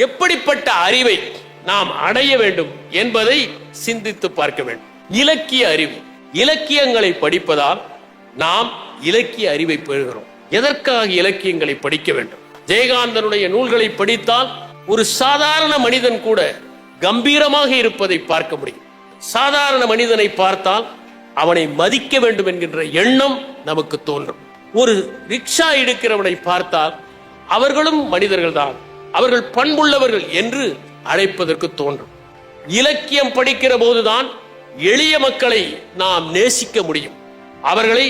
எப்படிப்பட்ட அறிவை நாம் அடைய வேண்டும் என்பதை சிந்தித்து பார்க்க வேண்டும். இலக்கிய அறிவு, இலக்கியங்களை படிப்பதால் நாம் இலக்கிய அறிவை பெறுகிறோம். எதற்காக இலக்கியங்களை படிக்க வேண்டும்? ஜெயகாந்தனுடைய நூல்களை படித்தால் ஒரு சாதாரண மனிதன் கூட கம்பீரமாக இருப்பதை பார்க்க முடியும். சாதாரண மனிதனை பார்த்தால் அவனை மதிக்க வேண்டும் என்கின்ற எண்ணம் நமக்கு தோன்றும். ஒரு ரிக்ஷா எடுக்கிறவனை பார்த்தால் அவர்களும் மனிதர்கள் தான், அவர்கள் பண்புள்ளவர்கள் என்று அழைப்பதற்கு தோன்றும். இலக்கியம் படிக்கிற போதுதான் எளிய மக்களை நாம் நேசிக்க முடியும், அவர்களை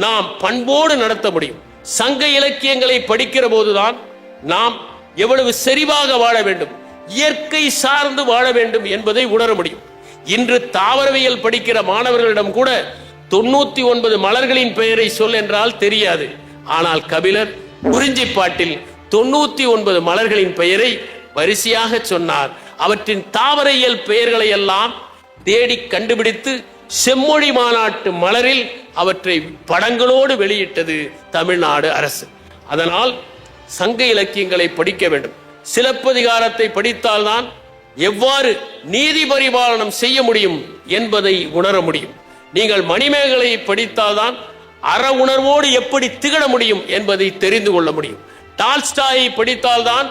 நாம் பண்போடு நடத்த முடியும். சங்க இலக்கியங்களை படிக்கிற போதுதான் நாம் எவ்வளவு செறிவாக வாழ வேண்டும், இயற்கை சார்ந்து வாழ வேண்டும் என்பதை உணர முடியும். இன்று தாவரவியல் படிக்கிற மாணவர்களிடம் கூட 99 மலர்களின் பெயரை சொல் என்றால் தெரியாது. ஆனால் கபிலர் குறிஞ்சிப்பாட்டில் 99 மலர்களின் பெயரை வரிசையாக சொன்னார். அவற்றின் தாவரையியல் பெயர்களை எல்லாம் தேடி கண்டுபிடித்து செம்மொழி மாநாட்டு மலரில் அவற்றை படங்களோடு வெளியிட்டது தமிழ்நாடு அரசு. அதனால் சங்க இலக்கியங்களை படிக்க வேண்டும். சிலப்பதிகாரத்தை படித்தால்தான் எவ்வாறு நீதி பரிபாலனம் செய்ய முடியும் என்பதை உணர முடியும். நீங்கள் மணிமேகலை படித்தால்தான் அற உணர்வோடு எப்படி திகழ முடியும் என்பதை தெரிந்து கொள்ள முடியும். டால்ஸ்டாயை படித்தால்தான்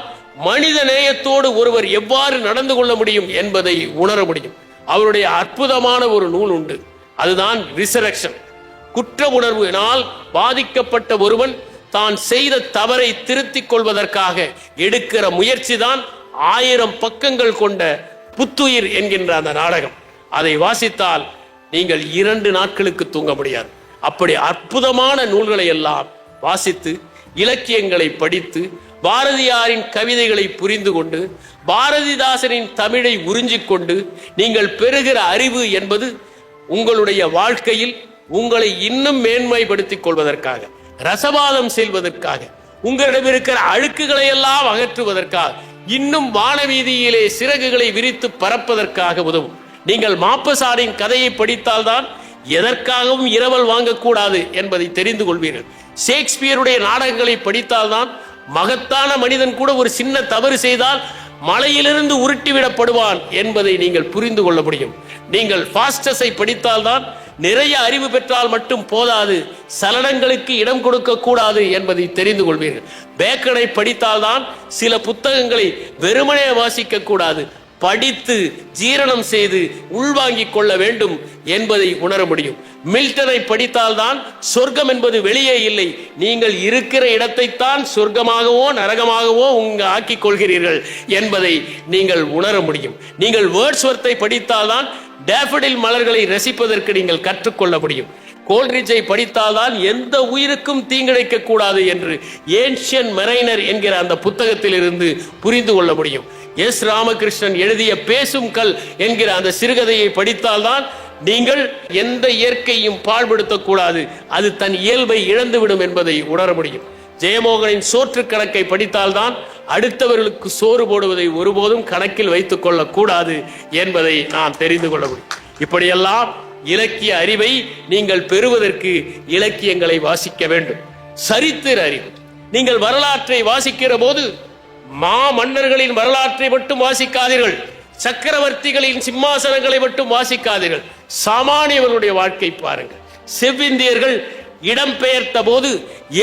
மனித நேயத்தோடு ஒருவர் எவ்வாறு நடந்து கொள்ள முடியும் என்பதை உணர முடியும். அவருடைய அற்புதமான ஒரு நூல் உண்டு, அதுதான் ரிசரக்ஷன். குற்ற உணர்வினால் பாதிக்கப்பட்ட ஒருவன் தான் செய்த தவறை திருத்திக் கொள்வதற்காக எடுக்கிற முயற்சி தான் 1000 பக்கங்கள் கொண்ட புத்துயிர் என்கின்ற அந்த நாடகம். அதை வாசித்தால் நீங்கள் 2 நாட்களுக்கு தூங்க முடியாது. அப்படி அற்புதமான நூல்களை எல்லாம் வாசித்து இலக்கியங்களை படித்து பாரதியாரின் கவிதைகளை புரிந்து கொண்டு பாரதிதாசனின் தமிழை உறிஞ்சிக்கொண்டு நீங்கள் பெறுகிற அறிவு என்பது உங்களுடைய வாழ்க்கையில் உங்களை இன்னும் மேன்மைப்படுத்திக் கொள்வதற்காக, ரசவாதம் செல்வதற்காக, உங்களிடம் இருக்கிற அழுக்குகளை எல்லாம் அகற்றுவதற்காக, இன்னும் வானவீதியிலே சிறகுகளை விரித்து பறப்பதற்காக உதவும். நீங்கள் மாப்பசாரின் கதையை படித்தால்தான் எதற்காகவும் இரவல் வாங்கக்கூடாது என்பதை தெரிந்து கொள்வீர்கள். ஷேக்ஸ்பியருடைய நாடகங்களை படித்தால்தான் மகத்தான மனிதன் கூட ஒரு சின்ன தவறு செய்தால் மலையிலிருந்து உருட்டிவிடப்படுவான் என்பதை நீங்கள் புரிந்து கொள்ள முடியும். நீங்கள் ஃபாஸ்டஸை படித்தால்தான் நிறைய அறிவு பெற்றால் மட்டும் போதாது, சலனங்களுக்கு இடம் கொடுக்க கூடாது என்பதை தெரிந்து கொள்வீர்கள். பேக்கனை படித்தால்தான் சில புத்தகங்களை வெறுமனே வாசிக்க கூடாது, படித்து ஜீரணம் செய்து உள்வாங்கிக் கொள்ள வேண்டும் என்பதை உணர முடியும். மில்டனை படித்தால்தான் சொர்க்கம் என்பது வெளியே இல்லை, நீங்கள் இருக்கிற இடத்தைத்தான் சொர்க்கமாகவோ நரகமாகவோ ஆக்கிக் கொள்கிறீர்கள் என்பதை நீங்கள் உணர முடியும். நீங்கள் வேர்ட்ஸ்வர்த்தை படித்தால்தான் டேஃபடில் மலர்களை ரசிப்பதற்கு நீங்கள் கற்றுக்கொள்ள முடியும். கோல்ரிட்ஜை படித்தால்தான் எந்த உயிருக்கும் தீங்கிழைக்க கூடாது என்று ஏன்ஷியன் மெரைனர் என்கிற அந்த புத்தகத்தில் இருந்து புரிந்து கொள்ள முடியும். எஸ் ராமகிருஷ்ணன் எழுதிய பேசும் கல் என்கிற அந்த சிறுகதையை படித்தால்தான் நீங்கள் எந்த இயற்கையும் பாழ்படுத்தக்கூடாது, அது தன் இயல்பை இழந்துவிடும் என்பதை உணர முடியும். ஜெயமோகனின் சோற்று கணக்கை படித்தால்தான் அடுத்தவர்களுக்கு சோறு போடுவதை ஒருபோதும் கணக்கில் வைத்துக் கொள்ளக்கூடாது என்பதை நாம் தெரிந்து கொள்ள முடியும். இப்படியெல்லாம் இலக்கிய அறிவை நீங்கள் பெறுவதற்கு இலக்கியங்களை வாசிக்க வேண்டும். சரித்திர அறிவு, நீங்கள் வரலாற்றை வாசிக்கிற போது மன்னர்களின் வரலாற்றை மட்டும் வாசிக்காதீர்கள், சக்கரவர்த்திகளின் சிம்மாசனங்களை மட்டும் வாசிக்காதீர்கள், சாமானியவர்களுடைய வாழ்க்கை பாருங்கள். செவ்விந்தியர்கள் இடம்பெயர்த்த போது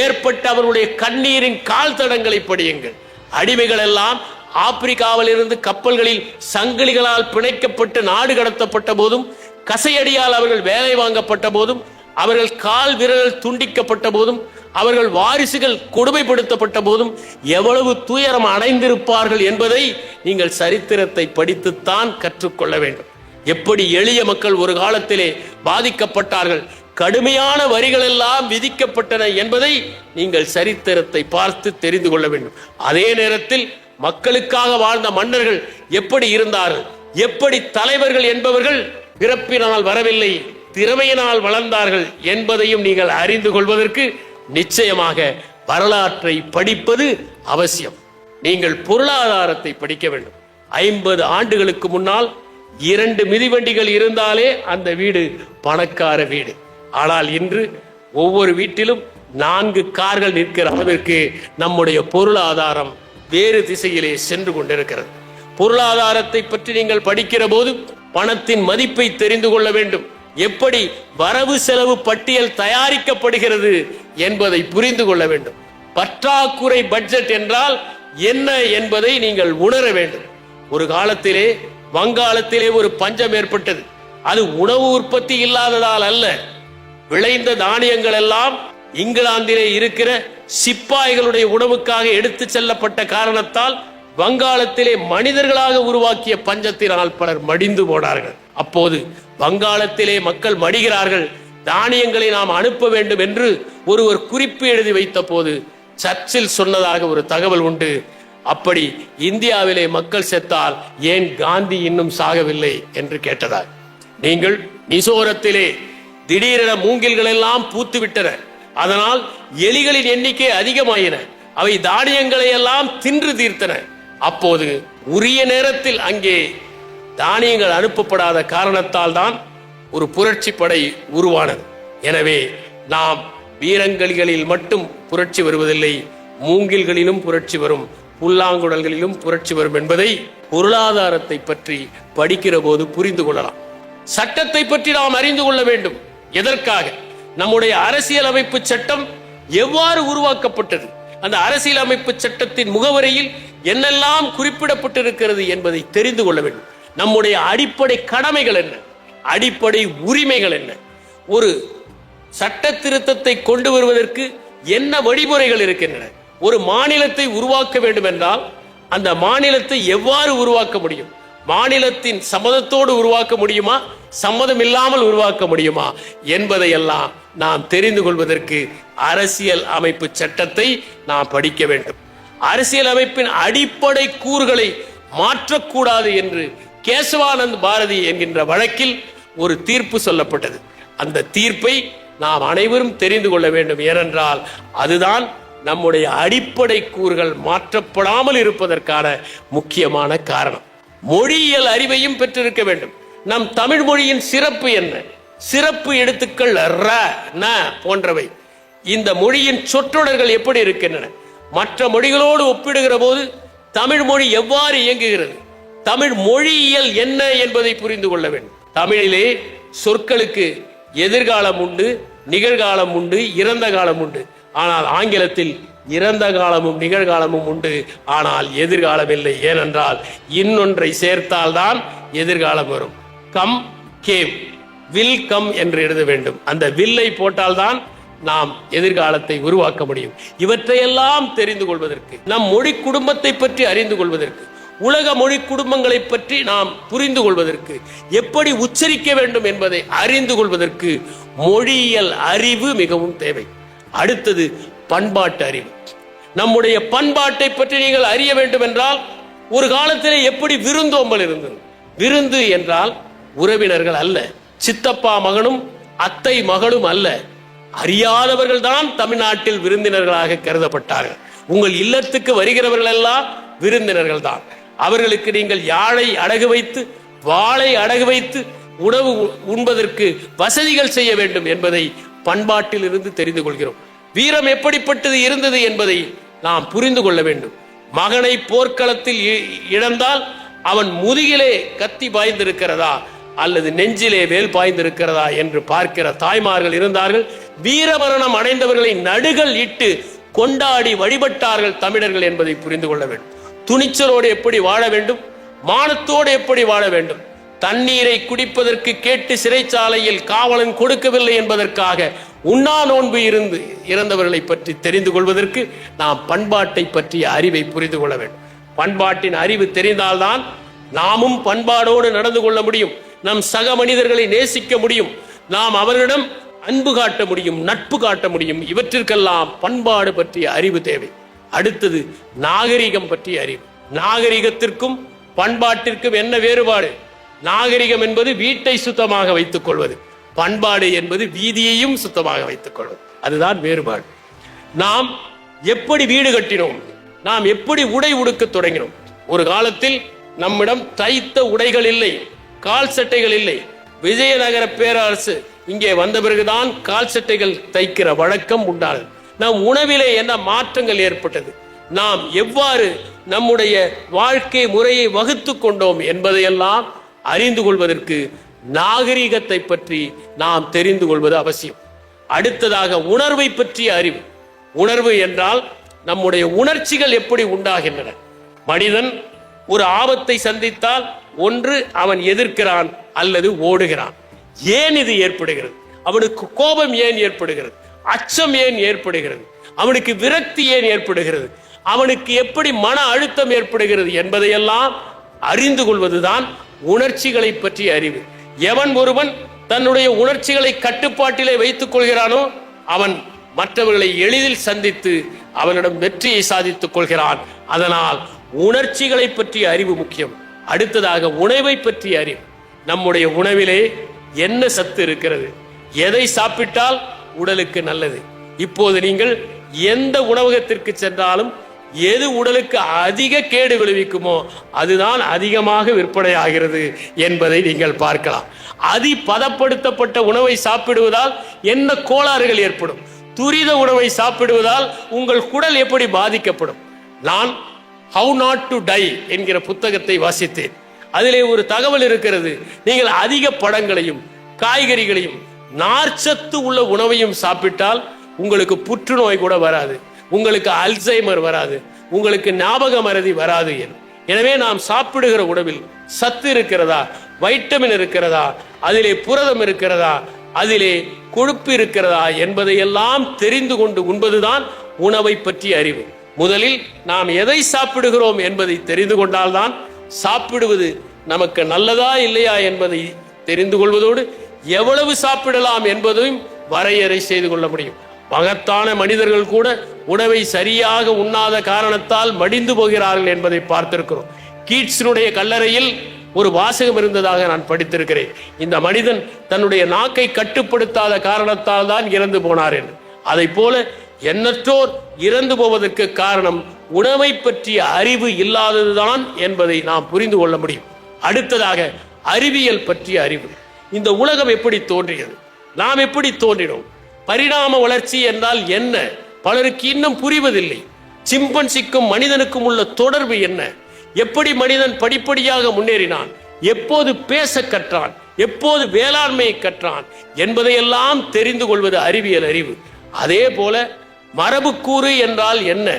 ஏற்பட்ட அவருடைய கண்ணீரின் கால் தடங்களை படியுங்கள். அடிமைகள் எல்லாம் ஆப்பிரிக்காவில் இருந்து கப்பல்களில் சங்கிலிகளால் பிணைக்கப்பட்டு நாடு கடத்தப்பட்ட போதும், கசையடியால் அவர்கள் வேலை வாங்கப்பட்ட போதும், அவர்கள் கால் விரல் துண்டிக்கப்பட்ட போதும், அவர்கள் வாரிசுகள் கொடுமைப்படுத்தப்பட்ட போதும் எவ்வளவு துயரம் அடைந்திருப்பார்கள் என்பதை நீங்கள் சரித்திரத்தை படித்துத்தான் கற்றுக்கொள்ள வேண்டும். எப்படி எளிய மக்கள் ஒரு காலத்திலே பாதிக்கப்பட்டார்கள், கடுமையான வரிகள் எல்லாம் விதிக்கப்பட்டன என்பதை நீங்கள் சரித்திரத்தை பார்த்து தெரிந்து கொள்ள வேண்டும். அதே நேரத்தில் மக்களுக்காக வாழ்ந்த மன்னர்கள் எப்படி இருந்தார்கள், எப்படி தலைவர்கள் என்பவர்கள் பிறப்பினால் வரவில்லை, திறமையினால் வளர்ந்தார்கள் என்பதையும் நீங்கள் அறிந்து கொள்வதற்கு நிச்சயமாக வரலாற்றை படிப்பது அவசியம். நீங்கள் பொருளாதாரத்தை படிக்க வேண்டும். 50 ஆண்டுகளுக்கு முன்னால் 2 மிதிவண்டிகள் இருந்தாலே அந்த வீடு பணக்கார வீடு. ஆனால் இன்று ஒவ்வொரு வீட்டிலும் 4 கார்கள் நிற்கிற அளவிற்கு நம்முடைய பொருளாதாரம் வேறு திசையிலே சென்று கொண்டிருக்கிறது. பொருளாதாரத்தை பற்றி நீங்கள் படிக்கிற போது பணத்தின் மதிப்பை தெரிந்து கொள்ள வேண்டும். எப்படி வரவு செலவு பட்டியல் தயாரிக்கப்படுகிறது என்பதை புரிந்து கொள்ள வேண்டும். பற்றாக்குறை பட்ஜெட் என்றால் என்ன என்பதை நீங்கள் உணர வேண்டும். ஒரு காலத்திலே வங்காளத்திலே ஒரு பஞ்சம் ஏற்பட்டது. அது உணவு உற்பத்தி இல்லாததால் அல்ல, விளைந்த தானியங்கள் எல்லாம் இங்கிலாந்திலே இருக்கிற சிப்பாய்களுடைய உணவுக்காக எடுத்து செல்லப்பட்ட காரணத்தால் வங்காளத்திலே மனிதர்களாக உருவாக்கிய பஞ்சத்தினால் பலர் மடிந்து போனார்கள். அப்போது வங்காளத்திலே மக்கள் மடிகிறார்கள், தானியங்களை நாம் அனுப்ப வேண்டும் என்று ஒருவர் குறிப்பு எழுதி வைத்த போது சர்ச்சில் சொன்னதாக ஒரு தகவல் உண்டு. அப்படி இந்தியாவிலே மக்கள் செத்தால் ஏன் காந்தி இன்னும் சாகவில்லை என்று கேட்டதாக. நீங்கள் மிசோரத்திலே திடீரென மூங்கில்கள் எல்லாம் பூத்துவிட்டன. அதனால் எலிகளின் எண்ணிக்கை அதிகமாயின. அவை தானியங்களை எல்லாம் தின்று தீர்த்தன. அப்போது உரிய நேரத்தில் அங்கே தானியங்கள் அனுப்பப்படாத காரணத்தால் தான் ஒரு புரட்சி படை உருவானது. எனவே நாம் வீரங்களிகளில் மட்டும் புரட்சி வருவதில்லை, மூங்கில்களிலும் புரட்சி வரும், புல்லாங்குழல்களிலும் புரட்சி வரும் என்பதை பொருளாதாரத்தை பற்றி படிக்கிற போது புரிந்து கொள்ளலாம். சட்டத்தை பற்றி நாம் அறிந்து கொள்ள வேண்டும். எதற்காக? நம்முடைய அரசியலமைப்பு சட்டம் எவ்வாறு உருவாக்கப்பட்டது, அந்த அரசியலமைப்பு சட்டத்தின் முகவரியில் என்னெல்லாம் குறிப்பிடப்பட்டிருக்கிறது என்பதை தெரிந்து கொள்ள வேண்டும். நம்முடைய அடிப்படை கடமைகள் என்ன, அடிப்படை உரிமைகள் என்ன, ஒரு சட்ட திருத்தத்தை கொண்டு வருவதற்கு என்ன வழிமுறைகள் இருக்கின்றன. ஒரு மாநிலத்தை உருவாக்க வேண்டும் என்றால் அந்த மாநிலத்தை எவ்வாறு உருவாக்க முடியும், மாநிலத்தின் சம்மதத்தோடு உருவாக்க முடியுமா, சம்மதம் இல்லாமல் உருவாக்க முடியுமா என்பதையெல்லாம் நாம் தெரிந்து கொள்வதற்கு அரசியல் அமைப்பு சட்டத்தை நாம் படிக்க வேண்டும். அரசியல் அமைப்பின் அடிப்படை கூறுகளை மாற்றக்கூடாது என்று கேசவானந்த் பாரதி என்கின்ற வழக்கில் ஒரு தீர்ப்பு சொல்லப்பட்டது. அந்த தீர்ப்பை நாம் அனைவரும் தெரிந்து கொள்ள வேண்டும். ஏனென்றால் அதுதான் நம்முடைய அடிப்படை கூறுகள் மாற்றப்படாமல் இருப்பதற்கான முக்கியமான காரணம். மொழியியல் அறிவையும் பெற்றிருக்க வேண்டும். நம் தமிழ் மொழியின் சிறப்பு என்ன, சிறப்பு எழுத்துக்கள் ர ந போன்றவை, இந்த மொழியின் சொற்றொடர்கள் எப்படி இருக்கின்றன, மற்ற மொழிகளோடு ஒப்பிடுகிற போது தமிழ் மொழி எவ்வாறு இயங்குகிறது, தமிழ் மொழியியல் என்ன என்பதை புரிந்து கொள்ள வேண்டும். தமிழிலே சொற்களுக்கு எதிர்காலம் உண்டு, நிகழ்காலம் உண்டு, இறந்த காலம் உண்டு. ஆனால் ஆங்கிலத்தில் இறந்த காலமும் நிகழ்காலமும் உண்டு, ஆனால் எதிர்காலம் இல்லை. ஏனென்றால் இன்னொன்றை சேர்த்தால்தான் எதிர்காலம் வரும். கம் கேம், வில் கம் என்று எழுத வேண்டும். அந்த வில்லை போட்டால்தான் நாம் எதிர்காலத்தை உருவாக்க முடியும். இவற்றையெல்லாம் தெரிந்து கொள்வதற்கு, நம் மொழி குடும்பத்தை பற்றி அறிந்து கொள்வதற்கு, உலக மொழி குடும்பங்களை பற்றி நாம் புரிந்து கொள்வதற்கு, எப்படி உச்சரிக்க வேண்டும் என்பதை அறிந்து கொள்வதற்கு மொழியியல் அறிவு மிகவும் தேவை. அடுத்தது பண்பாட்டு அறிவு. நம்முடைய பண்பாட்டை பற்றி நீங்கள் அறிய வேண்டும் என்றால், ஒரு காலத்திலே எப்படி விருந்தோம்பல் இருந்தது. விருந்து என்றால் உறவினர்கள் அல்ல, சித்தப்பா மகனும் அத்தை மகளும் அல்ல, அறியாதவர்கள் தான் தமிழ்நாட்டில் விருந்தினர்களாக கருதப்பட்டார்கள். உங்கள் இல்லத்துக்கு வருகிறவர்கள் எல்லாம் விருந்தினர்கள் தான். அவர்களுக்கு நீங்கள் யாழை அடகு வைத்து, வாளை அடகு வைத்து உணவு உண்பதற்கு வசதிகள் செய்ய வேண்டும் என்பதை பண்பாட்டில் இருந்து தெரிந்து கொள்கிறோம். வீரம் எப்படிப்பட்டது இருந்தது என்பதை நாம் புரிந்து கொள்ள வேண்டும். மகனை போர்க்களத்தில் இழந்தால் அவன் முதுகிலே கத்தி பாய்ந்திருக்கிறதா அல்லது நெஞ்சிலே வேல் பாய்ந்திருக்கிறதா என்று பார்க்கிற தாய்மார்கள் இருந்தார்கள். வீரமரணம் அடைந்தவர்களை நடுகள் இட்டு கொண்டாடி வழிபட்டார்கள் தமிழர்கள் என்பதை புரிந்து கொள்ள வேண்டும். துணிச்சலோடு எப்படி வாழ வேண்டும், மானத்தோடு எப்படி வாழ வேண்டும். தண்ணீரை குடிப்பதற்கு கேட்டு சிறைச்சாலையில் காவலன் கொடுக்கவில்லை என்பதற்காக உண்ணா நோன்பு இறந்தவர்களை பற்றி தெரிந்து கொள்வதற்கு நாம் பண்பாட்டை பற்றிய அறிவை புரிந்து கொள்ள வேண்டும். பண்பாட்டின் அறிவு தெரிந்தால்தான் நாமும் பண்பாடோடு நடந்து கொள்ள முடியும். நம் சக மனிதர்களை நேசிக்க முடியும், நாம் அவர்களிடம் அன்பு காட்ட முடியும், நட்பு காட்ட முடியும். இவற்றிற்கெல்லாம் பண்பாடு பற்றிய அறிவு தேவை. அடுத்தது நாகரிகம் பற்றிய அறிவு. நாகரிகத்திற்கும் பண்பாட்டிற்கும் என்ன வேறுபாடு? நாகரிகம் என்பது வீட்டை சுத்தமாக வைத்துக் கொள்வது, பண்பாடு என்பது வீதியையும் சுத்தமாக வைத்துக் கொள்வது. அதுதான் வேறுபாடு. நாம் எப்படி வீடு கட்டினோம், நாம் எப்படி உடை உடுக்க தொடங்கினோம். ஒரு காலத்தில் நம்மிடம் தைத்த உடைகள் இல்லை, கால் சட்டைகள் இல்லை. விஜயநகர பேரரசு இங்கே வந்த பிறகுதான் கால் சட்டைகள் தைக்கிற வழக்கம் உண்டானது. நம் உணவிலே என்ன மாற்றங்கள் ஏற்பட்டது, நாம் எவ்வாறு நம்முடைய வாழ்க்கை முறையை வகுத்து கொண்டோம் என்பதையெல்லாம் அறிந்து கொள்வதற்கு நாகரிகத்தை பற்றி நாம் தெரிந்து கொள்வது அவசியம். அடுத்ததாக உணர்வை பற்றிய அறிவு. உணர்வு என்றால் நம்முடைய உணர்ச்சிகள் எப்படி உண்டாகின்றன. மனிதன் ஒரு ஆபத்தை சந்தித்தால் ஒன்று அவன் எதிர்க்கிறான் அல்லது ஓடுகிறான். ஏன் இது ஏற்படுகிறது? அவனுக்கு கோபம் ஏன் ஏற்படுகிறது? அச்சம் ஏன் ஏற்படுகிறது? அவனுக்கு விரக்தி ஏன் ஏற்படுகிறது? அவனுக்கு எப்படி மன அழுத்தம் ஏற்படுகிறது என்பதையெல்லாம் அறிந்து கொள்வதுதான் உணர்ச்சிகளை பற்றிய அறிவு. எவன் ஒருவன் தன்னுடைய உணர்ச்சிகளை கட்டுப்பாட்டிலே வைத்துக் கொள்கிறானோ அவன் மற்றவர்களை எளிதில் சந்தித்து அவனிடம் வெற்றியை சாதித்துக் கொள்கிறான். அதனால் உணர்ச்சிகளை பற்றிய அறிவு முக்கியம். அடுத்ததாக உணவை பற்றிய அறிவு. நம்முடைய உணவிலே என்ன சத்து இருக்கிறது? எதை சாப்பிட்டால் உடலுக்கு நல்லது? இப்போது நீங்கள் எந்த உணவகத்திற்கு சென்றாலும் எது உடலுக்கு அதிக கேடு விளைவிக்குமோ அதுதான் அதிகமாக விற்பனை ஆகிறது என்பதை நீங்கள் பார்க்கலாம். பதப்படுத்தப்பட்ட உணவை சாப்பிடுவதால் என்ன கோளாறுகள் ஏற்படும்? துரித உணவை சாப்பிடுவதால் உங்கள் குடல் எப்படி பாதிக்கப்படும்? நான் ஹவு நாட் டு டை என்கிற புத்தகத்தை வாசித்தேன். அதிலே ஒரு தகவல் இருக்கிறது. நீங்கள் அதிக பழங்களையும் காய்கறிகளையும் நார்ச்சத்து உள்ள உணவையும் சாப்பிட்டால் உங்களுக்கு புற்றுநோய் கூட வராது, உங்களுக்கு அல்சைமர் வராது, உங்களுக்கு ஞாபக மறதி வராது. எனவே நாம் சாப்பிடுகிற உணவில் சத்து இருக்கிறதா, வைட்டமின் இருக்கிறதா, அதிலே புரதம் இருக்கிறதா, அதிலே கொழுப்பு இருக்கிறதா என்பதையெல்லாம் தெரிந்து கொண்டு உண்பதுதான் உணவை பற்றிய அறிவு. முதலில் நாம் எதை சாப்பிடுகிறோம் என்பதை தெரிந்து கொண்டால்தான் சாப்பிடுவது நமக்கு நல்லதா இல்லையா என்பதை தெரிந்து கொள்வதோடு எவ்வளவு சாப்பிடலாம் என்பதையும் வரையறை செய்து கொள்ள முடியும். மகத்தான மனிதர்கள் கூட உணவை சரியாக உண்ணாத காரணத்தால் மடிந்து போகிறார்கள் என்பதை பார்த்திருக்கிறோம். கீட்ஸினுடைய கல்லறையில் ஒரு வாசகம் இருந்ததாக நான் படித்திருக்கிறேன். இந்த மனிதன் தன்னுடைய நாக்கை கட்டுப்படுத்தாத காரணத்தால் தான் இறந்து போனார் என்று. அதை போல எண்ணற்றோர் இறந்து போவதற்கு காரணம் உணவை பற்றிய அறிவு இல்லாததுதான் என்பதை நாம் புரிந்து கொள்ள முடியும். அடுத்ததாக அறிவியல் பற்றிய அறிவு. இந்த உலகம் எப்படி தோன்றியது? நாம் எப்படி தோன்றினோம்? பரிணாம வளர்ச்சி என்றால் என்ன? பலருக்கு இன்னும் புரிவதில்லை. சிம்பன்சிக்கும் மனிதனுக்கும் உள்ள தொடர்பு என்ன? எப்படி மனிதன் படிப்படியாக முன்னேறினான்? எப்போது பேச கற்றான்? எப்போது வேளாண்மையை கற்றான் என்பதையெல்லாம் தெரிந்து கொள்வது அறிவியல் அறிவு. அதே போல மரபுக்கூறு என்றால் என்ன?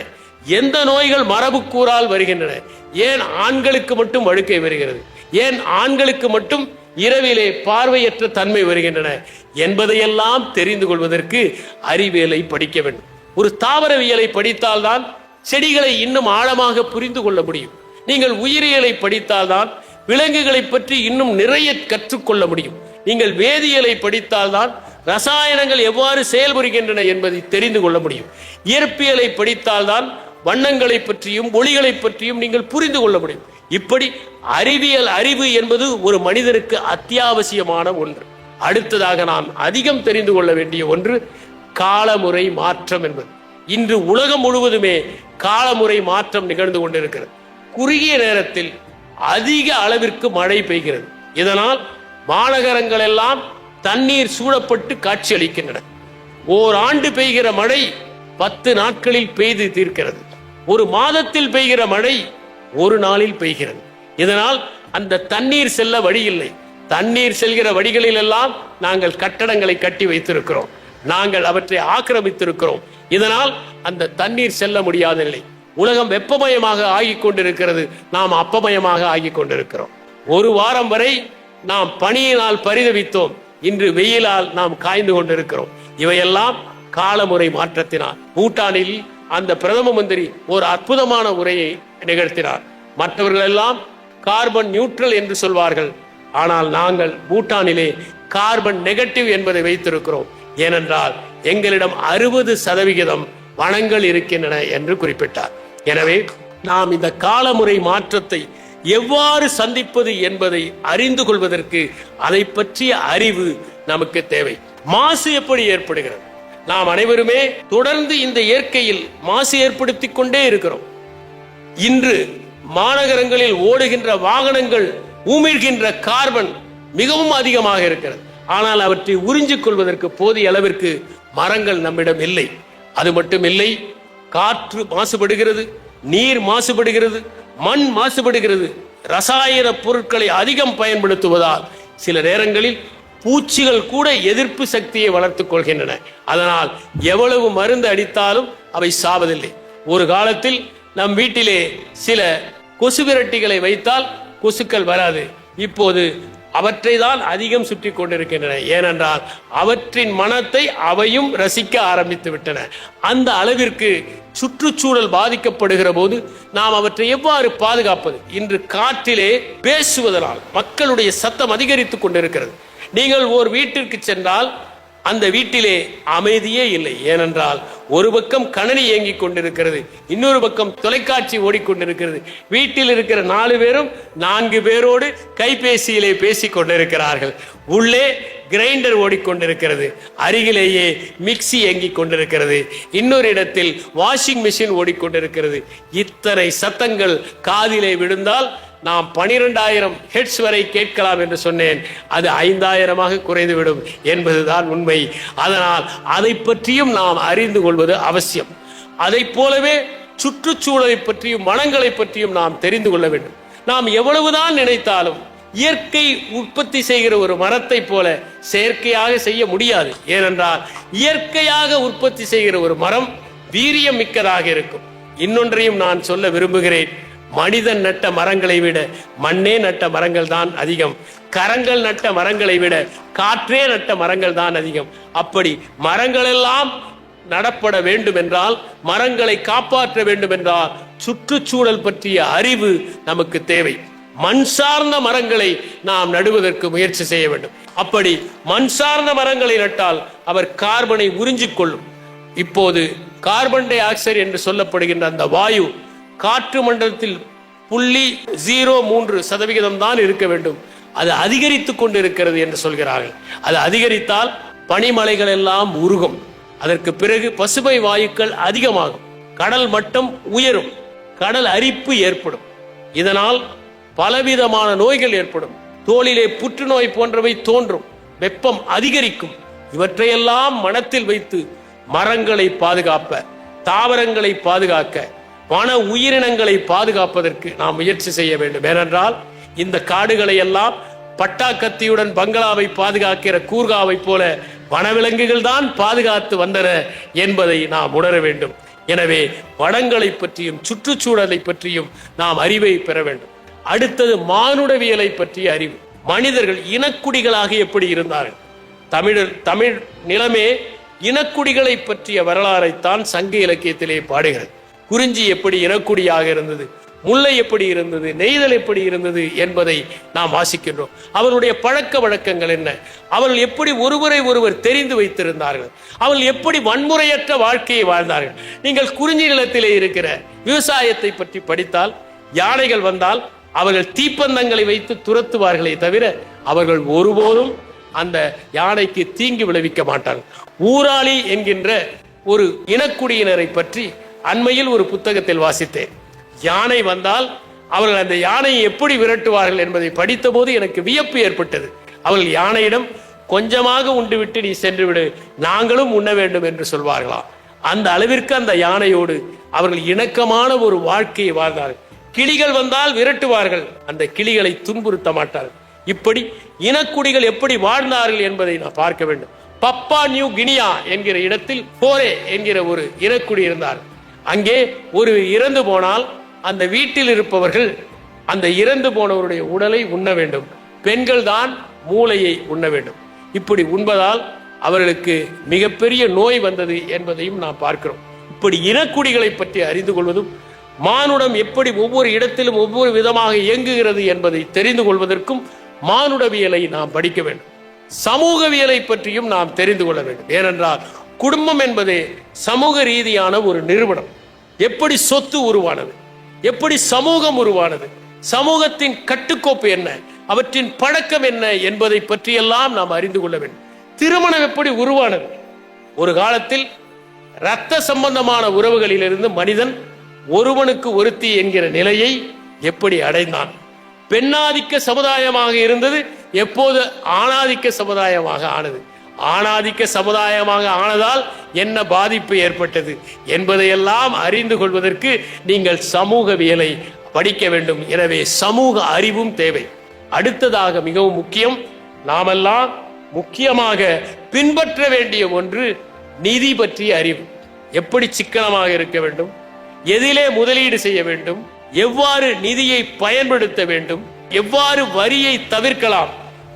எந்த நோய்கள் மரபுக்கூறால் வருகின்றன? ஏன் ஆண்களுக்கு மட்டும் வழுக்கை வருகிறது? ஏன் ஆண்களுக்கு மட்டும் இரவிலே பார்வையற்ற தன்மை வருகின்றன என்பதையெல்லாம் தெரிந்து கொள்வதற்கு அறிவியலை படிக்க வேண்டும். ஒரு தாவரவியலை படித்தால்தான் செடிகளை இன்னும் ஆழமாக புரிந்து கொள்ள முடியும். நீங்கள் உயிரியலை படித்தால்தான் விலங்குகளை பற்றி இன்னும் நிறைய கற்றுக்கொள்ள முடியும். நீங்கள் வேதியியலை படித்தால்தான் ரசாயனங்கள் எவ்வாறு செயல்புரிகின்றன என்பதை தெரிந்து கொள்ள முடியும். இயற்பியலை படித்தால்தான் வண்ணங்களை பற்றியும் ஒளிகளை பற்றியும் நீங்கள் புரிந்து கொள்ள முடியும். இப்படி அறிவியல் அறிவு என்பது ஒரு மனிதனுக்கு அத்தியாவசியமான ஒன்று. அடுத்ததாக நாம் அதிகம் தெரிந்து கொள்ள வேண்டிய ஒன்று காலமுறை மாற்றம் என்பது. இன்று உலகம் முழுவதுமே காலமுறை மாற்றம் நிகழ்ந்து கொண்டிருக்கிறது. குறுகிய நேரத்தில் அதிக அளவிற்கு மழை பெய்கிறது. இதனால் மாநகரங்கள் எல்லாம் தண்ணீர் சூழப்பட்டு காட்சியளிக்கின்றன. ஓராண்டு பெய்கிற மழை 10 நாட்களில் பெய்து தீர்க்கிறது. ஒரு மாதத்தில் பெய்கிற மழை ஒரு நாளில் பெய்கிறது. இதனால் அந்த தண்ணீர் செல்ல வழி இல்லை. தண்ணீர் செல்கிற வழிகளில் எல்லாம் நாங்கள் கட்டடங்களை கட்டி வைத்திருக்கிறோம், நாங்கள் அவற்றை ஆக்கிரமித்திருக்கிறோம். இதனால் அந்த தண்ணீர் செல்ல முடியாத நிலை. உலகம் வெப்பமயமாக ஆகிக் கொண்டிருக்கிறது, நாம் அப்பமயமாக ஆகிக் கொண்டிருக்கிறோம். ஒரு வாரம் வரை நாம் பனியினால் பரிதவித்தோம், இன்று வெயிலால் நாம் காய்ந்து கொண்டிருக்கிறோம். இவையெல்லாம் காலமுறை மாற்றத்தினால். பூட்டானில் அந்த பிரதம மந்திரி ஒரு அற்புதமான உரையை நிகழ்த்தினார். மற்றவர்கள் எல்லாம் கார்பன் நியூட்ரல் என்று சொல்வார்கள், ஆனால் நாங்கள் பூட்டானிலே கார்பன் நெகட்டிவ் என்பதை வைத்திருக்கிறோம். ஏனென்றால் எங்களிடம் 60% வனங்கள் இருக்கின்றன என்று குறிப்பிட்டார். எனவே நாம் இந்த காலமுறை மாற்றத்தை எவ்வாறு சந்திப்பது என்பதை அறிந்து கொள்வதற்கு அதை பற்றிய அறிவு நமக்கு தேவை. மாசு எப்படி ஏற்படுகிறது? நாம் அனைவருமே தொடர்ந்து இந்த இயற்கையில் மாசு ஏற்படுத்திக் கொண்டே இருக்கிறோம். இன்று மாநகரங்களில் ஓடுகின்ற வாகனங்கள் உமிழ்கின்ற கார்பன் மிகவும் அதிகமாக இருக்கிறது. ஆனால் அவற்றை உறிஞ்சிக் கொள்வதற்கு போதிய அளவிற்கு மரங்கள் நம்மிடம் இல்லை. அது மட்டும் இல்லை, காற்று மாசுபடுகிறது, நீர் மாசுபடுகிறது, மண் மாசுபடுகிறது. ரசாயன பொருட்களை அதிகம் பயன்படுத்துவதால் சில நேரங்களில் பூச்சிகள் கூட எதிர்ப்பு சக்தியை வளர்த்துக் கொள்கின்றன. அதனால் எவ்வளவு மருந்து அடித்தாலும் அவை சாவதில்லை. ஒரு காலத்தில் நம் வீட்டிலே சில கொசு விரட்டிகளை வைத்தால் கொசுக்கள் வராது. இப்போது அவற்றை தான் அதிகம் சுற்றி கொண்டிருக்கின்றன. ஏனென்றால் அவற்றின் மனத்தை அவையும் ரசிக்க ஆரம்பித்து விட்டன. அந்த அளவிற்கு சுற்றுச்சூழல் பாதிக்கப்படுகிற போது நாம் அவற்றை எவ்வாறு பாதுகாப்பது? இன்று காற்றிலே பேசுவதனால் மக்களுடைய சத்தம் அதிகரித்துக் கொண்டிருக்கிறது. நீங்கள் ஒரு வீட்டிற்கு சென்றால் அந்த வீட்டிலே அமைதியே இல்லை. ஏனென்றால் ஒரு பக்கம் கணினி இயங்கிக் கொண்டிருக்கிறது, இன்னொரு பக்கம் தொலைக்காட்சி ஓடிக்கொண்டிருக்கிறது. வீட்டில் இருக்கிற 4 பேரும் 4 பேரோடு கைபேசியிலே பேசிக் கொண்டிருக்கிறார்கள். உள்ளே கிரைண்டர் ஓடிக்கொண்டிருக்கிறது, அருகிலேயே மிக்சி இயங்கிக் கொண்டிருக்கிறது, இன்னொரு இடத்தில் வாஷிங் மிஷின் ஓடிக்கொண்டிருக்கிறது. இத்தனை சத்தங்கள் காதிலே விழுந்தால் நாம் 12,000 ஹெர்ட்ஸ் வரை கேட்கலாம் என்று சொன்னேன். அது 5,000 குறைந்துவிடும் என்பதுதான் உண்மை. அதனால் அதை பற்றியும் நாம் அறிந்து கொள்வது அவசியம். அதை போலவே சுற்றுச்சூழலை பற்றியும் வனங்களை பற்றியும் நாம் தெரிந்து கொள்ள வேண்டும். நாம் எவ்வளவுதான் நினைத்தாலும் இயற்கை உற்பத்தி செய்கிற ஒரு மரத்தை போல செயற்கையாக செய்ய முடியாது. ஏனென்றால் இயற்கையாக உற்பத்தி செய்கிற ஒரு மரம் வீரியம் மிக்கதாக இருக்கும். இன்னொன்றையும் நான் சொல்ல விரும்புகிறேன். மனிதன் நட்ட மரங்களை விட மண்ணே நட்ட மரங்கள் தான் அதிகம். கரங்கள் நட்ட மரங்களை விட காற்றே நட்ட மரங்கள் தான் அதிகம். அப்படி மரங்கள் எல்லாம் நடப்பட வேண்டும் என்றால், மரங்களை காப்பாற்ற வேண்டும் என்றால் சுற்றுச்சூழல் பற்றிய அறிவு நமக்கு தேவை. மண் சார்ந்த மரங்களை நாம் நடுவதற்கு முயற்சி செய்ய வேண்டும். அப்படி மண் சார்ந்த மரங்களை நட்டால் அவர் கார்பனை உறிஞ்சிக் கொள்ளும். இப்போது கார்பன் டை ஆக்சைடு என்று சொல்லப்படுகின்ற அந்த வாயு காற்று மண்டலத்தில் 0.03% தான் இருக்க வேண்டும். அது அதிகரித்துக் கொண்டிருக்கிறது என்று சொல்கிறார்கள். அது அதிகரித்தால் பனிமலைகள் எல்லாம் உருகும். அதற்கு பிறகு பசுமை வாயுக்கள் அதிகமாகும், கடல் மட்டம் உயரும், கடல் அரிப்பு ஏற்படும். இதனால் பலவிதமான நோய்கள் ஏற்படும். தோலிலே புற்றுநோய் போன்றவை தோன்றும், வெப்பம் அதிகரிக்கும். இவற்றையெல்லாம் மனத்தில் வைத்து மரங்களை பாதுகாப்ப, தாவரங்களை பாதுகாக்க, வன உயிரினங்களை பாதுகாப்பதற்கு நாம் முயற்சி செய்ய வேண்டும். ஏனென்றால் இந்த காடுகளை எல்லாம் பட்டாக்கத்தியுடன் பங்களாவை பாதுகாக்கிற கூர்காவை போல வனவிலங்குகள் தான் பாதுகாத்து வந்தன என்பதை நாம் உணர வேண்டும். எனவே வனங்களை பற்றியும் சுற்றுச்சூழலை பற்றியும் நாம் அறிவை பெற வேண்டும். அடுத்தது மானுடவியலை பற்றிய அறிவு. மனிதர்கள் இனக்குடிகளாக எப்படி இருந்தார்கள்? தமிழ் நிலமே இனக்குடிகளை பற்றிய வரலாறைத்தான் சங்க இலக்கியத்திலே பாடுகிறது. குறிஞ்சி எப்படி இனக்குடியாக இருந்தது, முல்லை எப்படி இருந்தது, நெய்தல் எப்படி இருந்தது என்பதை நாம் வாசிக்கின்றோம். அவருடைய பழக்க வழக்கங்கள் என்ன, அவர்கள் எப்படி ஒருவரை ஒருவர் தெரிந்து வைத்திருந்தார்கள், அவர்கள் எப்படி வன்முறையற்ற வாழ்க்கையை வாழ்ந்தார்கள். நீங்கள் குறிஞ்சி நிலத்திலே இருக்கிற விவசாயத்தை பற்றி படித்தால், யானைகள் வந்தால் அவர்கள் தீப்பந்தங்களை வைத்து துரத்துவார்களே தவிர அவர்கள் ஒருபோதும் அந்த யானைக்கு தீங்கு விளைவிக்க மாட்டார்கள். ஊராளி என்கின்ற ஒரு இனக்குடியினரை பற்றி அண்மையில் ஒரு புத்தகத்தில் வாசித்தேன். யானை வந்தால் அவர்கள் அந்த யானையை எப்படி விரட்டுவார்கள் என்பதை படித்த போது எனக்கு வியப்பு ஏற்பட்டது. அவர்கள் யானையிடம் கொஞ்சமாக உண்டுவிட்டு நீ சென்று விடு, நாங்களும் உண்ண வேண்டும் என்று சொல்வார்களா? அந்த அளவிற்கு அந்த யானையோடு அவர்கள் இணக்கமான ஒரு வாழ்க்கையை வாழ்ந்தார்கள். கிளிகள் வந்தால் விரட்டுவார்கள், அந்த கிளிகளை துன்புறுத்த மாட்டார்கள். இப்படி இனக்குடிகள் எப்படி வாழ்ந்தார்கள் என்பதை நான் பார்க்க வேண்டும். பப்பா நியூ கினியா என்கிற இடத்தில் போரே என்கிற ஒரு இனக்குடி இருந்தார். அங்கே ஒரு இறந்து போனால் அந்த வீட்டில் இருப்பவர்கள் அந்த இறந்து போனவருடைய உடலை உண்ண வேண்டும், பெண்கள் தான் மூளையை உண்ண வேண்டும். இப்படி உண்பதால் அவர்களுக்கு மிகப்பெரிய நோய் வந்தது என்பதையும் நாம் பார்க்கிறோம். இப்படி இனக்குடிகளை பற்றி அறிந்து கொள்வதும், மானுடம் எப்படி ஒவ்வொரு இடத்திலும் ஒவ்வொரு விதமாக இயங்குகிறது என்பதை தெரிந்து கொள்வதற்கும் மானுடவியலை நாம் படிக்க வேண்டும். சமூகவியலை பற்றியும் நாம் தெரிந்து கொள்ள வேண்டும். ஏனென்றால் குடும்பம் என்பதே சமூக ரீதியான ஒரு நிறுவனம். எப்படி சொத்து உருவானது, எப்படி சமூகம் உருவானது, சமூகத்தின் கட்டுக்கோப்பு என்ன, அவற்றின் பழக்கம் என்ன என்பதை பற்றியெல்லாம் நாம் அறிந்து கொள்ள வேண்டும். திருமணம் எப்படி உருவானது? ஒரு காலத்தில் இரத்த சம்பந்தமான உறவுகளிலிருந்து மனிதன் ஒருவனுக்கு ஒருத்தி என்கிற நிலையை எப்படி அடைந்தான்? பெண்ணாதிக்க சமுதாயமாக இருந்தது, எப்போது ஆணாதிக்க சமுதாயமாக ஆனது? ஆணாதிக்க சமுதாயமாக ஆனதால் என்ன பாதிப்பு ஏற்பட்டது என்பதையெல்லாம் அறிந்து கொள்வதற்கு நீங்கள் சமூகவியலை படிக்க வேண்டும். எனவே சமூக அறிவும் தேவை. அடுத்ததாக மிகவும் முக்கியம், நாமெல்லாம் முக்கியமாக பின்பற்ற வேண்டிய ஒன்று நிதி பற்றிய அறிவு. எப்படி சிக்கனமாக இருக்க வேண்டும், எதிலே முதலீடு செய்ய வேண்டும், எவ்வாறு நிதியை பயன்படுத்த வேண்டும், எவ்வாறு வரியை தவிர்க்கலாம்,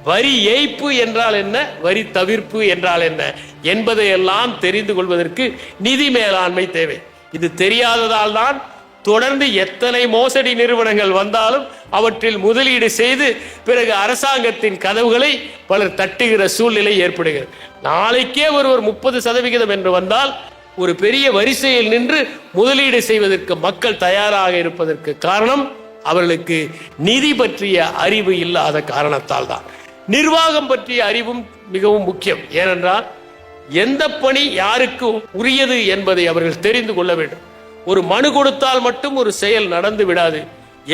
வரி ஏய்ப்பு என்றால் என்ன, வரி தவிர்ப்பு என்றால் என்ன என்பதையெல்லாம் தெரிந்து கொள்வதற்கு நிதி மேலாண்மை தேவை. இது தெரியாததால் தான் தொடர்ந்து எத்தனை மோசடி நிறுவனங்கள் வந்தாலும் அவற்றில் முதலீடு செய்து பிறகு அரசாங்கத்தின் கதவுகளை பலர் தட்டுகிற சூழ்நிலை ஏற்படுகிறது. நாளைக்கே ஒருவர் 30% என்று வந்தால் ஒரு பெரிய வரிசையில் நின்று முதலீடு செய்வதற்கு மக்கள் தயாராக இருப்பதற்கு காரணம் அவர்களுக்கு நிதி பற்றிய அறிவு இல்லாத காரணத்தால் தான். நிர்வாகம் பற்றிய அறிவும் மிகவும் முக்கியம். ஏனென்றால் எந்த பணி யாருக்கு உரியது என்பதை அவர்கள் தெரிந்து கொள்ள வேண்டும். ஒரு மனு கொடுத்தால் மட்டும் ஒரு செயல் நடந்து விடாது.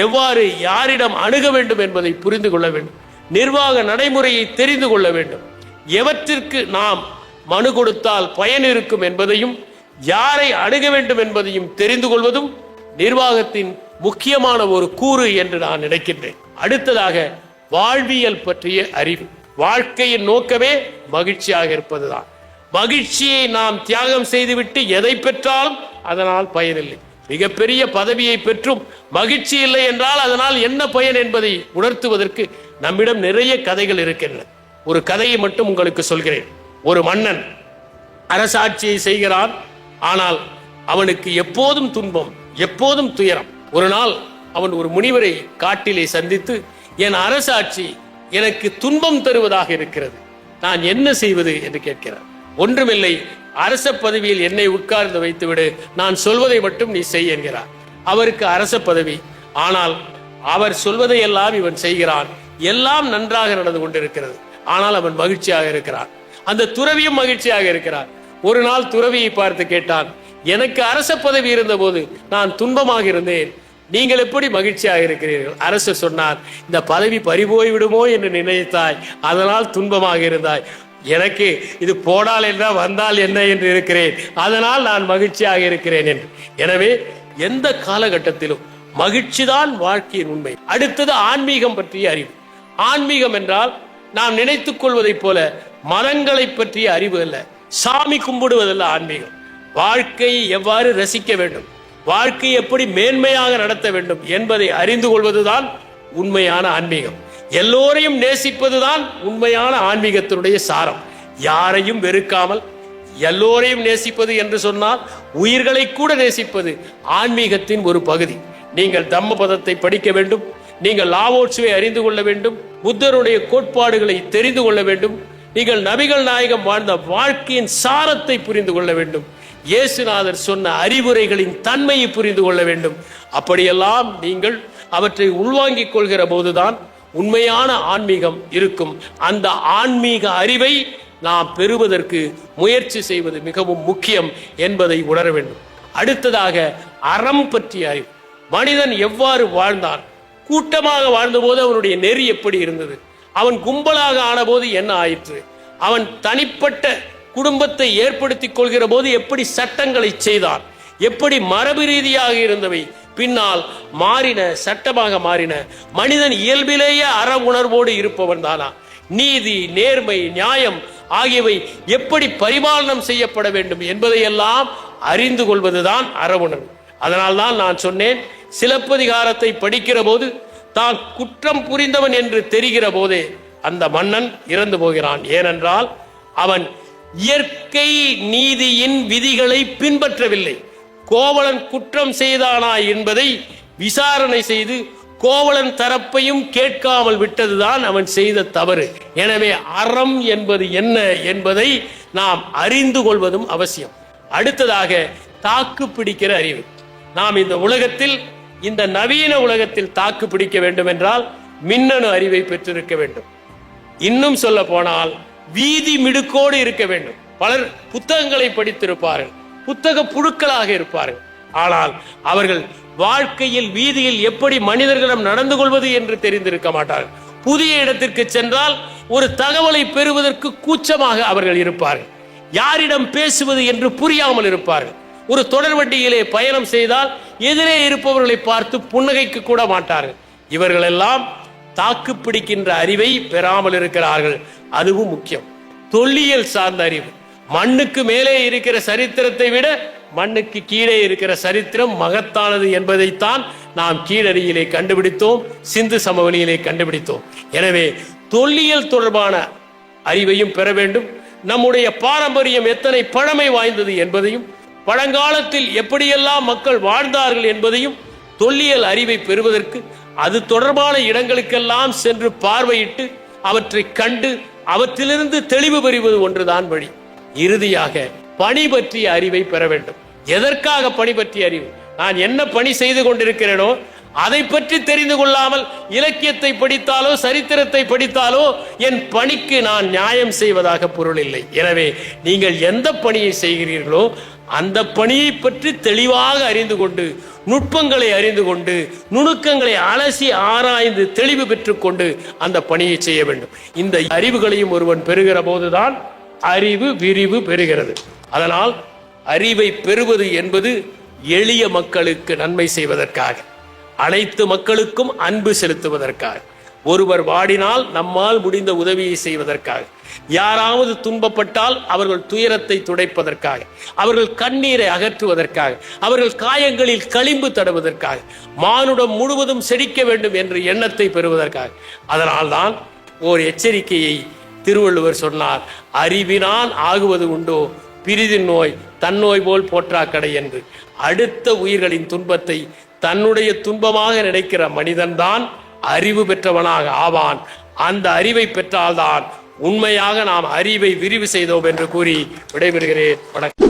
எவ்வாறு யாரிடம் அணுக வேண்டும் என்பதை புரிந்து கொள்ள வேண்டும். நிர்வாக நடைமுறையை தெரிந்து கொள்ள வேண்டும். எவற்றிற்கு நாம் மனு கொடுத்தால் பயன் இருக்கும் என்பதையும் யாரை அணுக வேண்டும் என்பதையும் தெரிந்து கொள்வதும் நிர்வாகத்தின் முக்கியமான ஒரு கூறு என்று நான் நினைக்கின்றேன். அடுத்ததாக வாழ்வியல் பற்றிய அறிவு. வாழ்க்கையின் நோக்கமே மகிழ்ச்சியாக இருப்பதுதான். மகிழ்ச்சியை நாம் தியாகம் செய்துவிட்டு எதை பெற்றாலும் அதனால் பயனில்லை. மிகப்பெரிய பதவியை பெற்றும் மகிழ்ச்சி இல்லை என்றால் அதனால் என்ன பயன் என்பதை உணர்த்துவதற்கு நம்மிடம் நிறைய கதைகள் இருக்கின்றன. ஒரு கதையை மட்டும் உங்களுக்கு சொல்கிறேன். ஒரு மன்னன் அரசாட்சியை செய்கிறான். ஆனால் அவனுக்கு எப்போதும் துன்பம், எப்போதும் துயரம். ஒரு நாள் அவன் ஒரு முனிவரை காட்டிலே சந்தித்து, என் அரசாட்சி எனக்கு துன்பம் தருவதாக இருக்கிறது, நான் என்ன செய்வது என்று கேட்கிறார். ஒன்றுமில்லை, அரச பதவியில் என்னை உட்கார்ந்து வைத்துவிடு, நான் சொல்வதை மட்டும் நீ செய் என்கிறார். அவருக்கு அரச பதவி, ஆனால் அவர் சொல்வதை எல்லாம் இவன் செய்கிறான். எல்லாம் நன்றாக நடந்து கொண்டிருக்கிறது. ஆனால் அவன் மகிழ்ச்சியாக இருக்கிறான். அந்த துறவியும் மகிழ்ச்சியாக இருக்கிறார். ஒரு நாள் துறவியை பார்த்து கேட்டான், எனக்கு அரச பதவி இருந்த போது நான் துன்பமாக இருந்தேன், நீங்கள் எப்படி மகிழ்ச்சியாக இருக்கிறீர்கள்? அரசர் சொன்னார், இந்த பதவி பறிபோய் விடுமோ என்று நினைத்தாய், அதனால் துன்பமாக இருந்தாய். எனக்கு இது போடால் என்ன வந்தால் என்ன என்று இருக்கிறேன், அதனால் நான் மகிழ்ச்சியாக இருக்கிறேன் என்று. எனவே எந்த காலகட்டத்திலும் மகிழ்ச்சிதான் வாழ்க்கையின் உண்மை. அடுத்தது ஆன்மீகம் பற்றிய அறிவு. ஆன்மீகம் என்றால் நாம் நினைத்துக் கொள்வதைப் போல மதங்களை பற்றிய அறிவு அல்ல, சாமி கும்பிடுவதல்ல ஆன்மீகம். வாழ்க்கையை எவ்வாறு ரசிக்க வேண்டும், வாழ்க்கையை எப்படி மேன்மையாக நடத்த வேண்டும் என்பதை அறிந்து கொள்வதுதான் உண்மையான ஆன்மீகம். எல்லோரையும் நேசிப்பதுதான் உண்மையான ஆன்மீகத்தினுடைய சாரம். யாரையும் வெறுக்காமல் எல்லோரையும் நேசிப்பது என்று சொன்னால் உயிர்களை கூட நேசிப்பது ஆன்மீகத்தின் ஒரு பகுதி. நீங்கள் தம்ம பதத்தை படிக்க வேண்டும், நீங்கள் லாவோட்சுவை அறிந்து கொள்ள வேண்டும், புத்தருடைய கோட்பாடுகளை தெரிந்து கொள்ள வேண்டும், நீங்கள் நபிகள் நாயகம் வாழ்ந்த வாழ்க்கையின் சாரத்தை புரிந்து கொள்ள வேண்டும், இயேசுநாதர் சொன்ன அறிவுரைகளின் தன்மையை புரிந்து கொள்ள வேண்டும். அப்படியெல்லாம் நீங்கள் அவற்றை உள்வாங்கிக் கொள்கிற போதுதான் உண்மையான ஆன்மீகம் இருக்கும். அந்த ஆன்மீக அறிவை நாம் பெறுவதற்கு முயற்சி செய்வது மிகவும் முக்கியம் என்பதை உணர வேண்டும். அடுத்ததாக அறம் பற்றிய அறிவு. மனிதன் எவ்வாறு வாழ்ந்தான், கூட்டமாக வாழ்ந்தபோது அவனுடைய நெறி எப்படி இருந்தது, அவன் கும்பலாக ஆனபோது என்ன ஆயிற்று, அவன் தனிப்பட்ட குடும்பத்தை ஏற்படுத்திக் கொள்கிற போது எப்படி சட்டங்களை செய்தான், எப்படி மரபு ரீதியாக இருந்தவை பின்னால் மாறின, சட்டமாக மாறின. மனிதன் இயல்பிலேயே அற உணர்வோடு இருப்பவன் தானா, நீதி, நேர்மை, நியாயம் ஆகியவை எப்படி பரிபாலனம் செய்யப்பட வேண்டும் என்பதையெல்லாம் அறிந்து கொள்வதுதான் அற உணர்வு. அதனால்தான் நான் சொன்னேன், சிலப்பதிகாரத்தை படிக்கிற போது தான் குற்றம் புரிந்தவன் என்று தெரிகிற போதே அந்த மன்னன் இறந்து போகிறான். ஏனென்றால் அவன் இயற்கை நீதியின் விதிகளை பின்பற்றவில்லை. கோவலன் குற்றம் செய்தானா என்பதை விசாரணை செய்து கோவலன் தரப்பையும் கேட்காமல் விட்டதுதான் அவன் செய்த தவறு. எனவே அறம் என்பது என்ன என்பதை நாம் அறிந்து கொள்வதும் அவசியம். அடுத்ததாக தாக்கு பிடிக்கிற அறிவு. நாம் இந்த உலகத்தில், இந்த நவீன உலகத்தில் தாக்கு பிடிக்க வேண்டும் என்றால் மின்னணு அறிவை பெற்றிருக்க வேண்டும். இன்னும் சொல்ல போனால் வீதி மிடுக்கோடு இருக்க வேண்டும். பலர் புத்தகங்களை படித்திருப்பார்கள், புத்தக புழுக்களாக இருப்பார்கள். ஆனால் அவர்கள் வாழ்க்கையில் வீதியில் எப்படி மனிதர்களிடம் நடந்து கொள்வது என்று தெரிந்திருக்க மாட்டார்கள். புதிய இடத்திற்கு சென்றால் ஒரு தகவலை பெறுவதற்கு கூச்சமாக அவர்கள் இருப்பார்கள். யாரிடம் பேசுவது என்று புரியாமல் இருப்பார்கள். ஒரு தொடர் வண்டியிலே பயணம் செய்தால் எதிரே இருப்பவர்களை பார்த்து புன்னகைக்க கூட மாட்டார்கள். இவர்களெல்லாம் தாக்கு பிடிக்கின்ற அறிவை பெறாமல் இருக்கிறார்கள். அதுவும் முக்கியம். தொல்லியல் சார்ந்த அறிவு. மண்ணுக்கு மேலே இருக்கிற சரித்திரத்தை விட மண்ணுக்கு கீழே இருக்கிற சரித்திரம் மகத்தானது என்பதைத்தான் நாம் கீழடியிலே கண்டுபிடித்தோம், சிந்து சமவெளியிலே கண்டுபிடித்தோம். எனவே தொல்லியல் தொடர்பான அறிவையும் பெற வேண்டும். நம்முடைய பாரம்பரியம் எத்தனை பழமை வாய்ந்தது என்பதையும், பழங்காலத்தில் எப்படியெல்லாம் மக்கள் வாழ்ந்தார்கள் என்பதையும் தொல்லியல் அறிவை பெறுவதற்கு அது தொடர்பான இடங்களுக்கெல்லாம் சென்று பார்வையிட்டு அவற்றை கண்டு அவற்றிலிருந்து தெளிவு பெறுவது ஒன்றுதான் வழி. இறுதியாக பணி பற்றிய அறிவை பெற வேண்டும். எதற்காக பணி பற்றிய அறிவு? நான் என்ன பணி செய்து கொண்டிருக்கிறேனோ அதை பற்றி தெரிந்து கொள்ளாமல் இலக்கியத்தை படித்தாலோ சரித்திரத்தை படித்தாலோ என் பணிக்கு நான் நியாயம் செய்வதாக பொருள் இல்லை. எனவே நீங்கள் எந்த பணியை செய்கிறீர்களோ அந்த பணியை பற்றி தெளிவாக அறிந்து கொண்டு, நுட்பங்களை அறிந்து கொண்டு, நுணுக்கங்களை அலசி ஆராய்ந்து தெளிவு பெற்றுக்கொண்டு அந்த பணியை செய்ய வேண்டும். இந்த அறிவுகளையும் ஒருவன் பெறுகிற போதுதான் அறிவு விரிவு பெறுகிறது. அதனால் அறிவை பெறுவது என்பது எளிய மக்களுக்கு நன்மை செய்வதற்காக, அனைத்து மக்களுக்கும் அன்பு செலுத்துவதற்காக, ஒருவர் வாடினால் நம்மால் முடிந்த உதவியை செய்வதற்காக, யாராவது துன்பப்பட்டால் அவர்கள் துயரத்தை துடைப்பதற்காக, அவர்கள் கண்ணீரை அகற்றுவதற்காக, அவர்கள் காயங்களில் களிம்பு தடுவதற்காக, மானுடம் முழுவதும் செழிக்க வேண்டும் என்ற எண்ணத்தை பெறுவதற்காக. அதனால்தான் ஓர் எச்சரிக்கையை திருவள்ளுவர் சொன்னார், அறிவினான் ஆகுவது உண்டோ பிரிதின் நோய் தன்னோய் போல் போற்றா கடை என்று. அடுத்த உயிர்களின் துன்பத்தை தன்னுடைய துன்பமாக நினைக்கிற மனிதன்தான் அறிவு பெற்றவனாக ஆவான். அந்த அறிவை பெற்றால்தான் உண்மையாக நாம் அறிவை விரிவு செய்தோம் என்று கூறி விடைபெறுகிறேன். வணக்கம்.